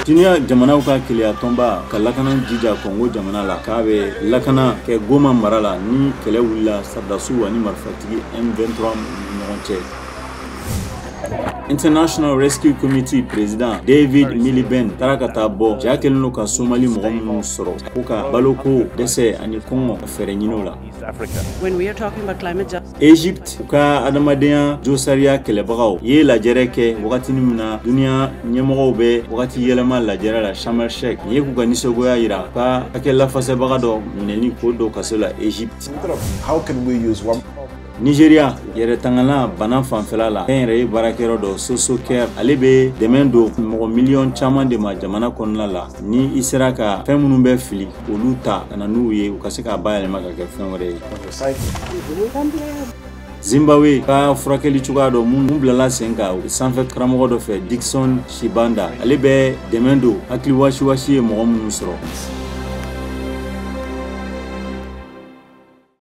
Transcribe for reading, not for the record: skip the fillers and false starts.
Duniya jamanaw ka Kelenyatɔnba ka lakana jija Kongo jamana la k'a bɛ lakana kɛ Goma mara la ni kɛlɛ wulila Sɔrɔdasiw ani marifatigi M23 ɲɔgɔn cɛ. International Rescue Committee President David Miliband taara ka taa bɔ ja kelen no ka Somali mɔgɔ minnu sɔrɔ ko ka baloko dɛsɛ ani Kongo ka fɛɛrɛ ɲini la. When we are talking about climate justice, Egypt ka adamadenya josariya kɛlɛbagaw ye lajɛrɛ kɛ wagati min na duniya ɲɛmɔgɔw bɛ wagati yɛlɛma lajɛrɛ la Sharm el Sheikh ni ye k'u ka nisɔngoya yira ka hakɛ lafasɛbaga dɔ minɛni k'o dɔ kaso la Egypt. How can we use one? Nigeria yɛrɛ tangana bana fanfɛla la fɛn yɛrɛ ye baarakɛyɔrɔ dɔ Soso Care ale bɛ dɛmɛ don mɔgɔ miliyɔn caman de ma jamana kɔnɔna la ni i sera ka fɛn minnu bɛ fili olu ta ka na n'u ye u ka se k'a bayɛlɛma ka kɛ fɛn wɛrɛ ye. Zimbabwe ka furakɛli cogoya dɔ mun bilala sen kan sanfɛ karamɔgɔ dɔ fɛ Dickson Shibanda ale bɛ dɛmɛ don hakili wasiwasi ye mɔgɔ minnu sɔrɔ.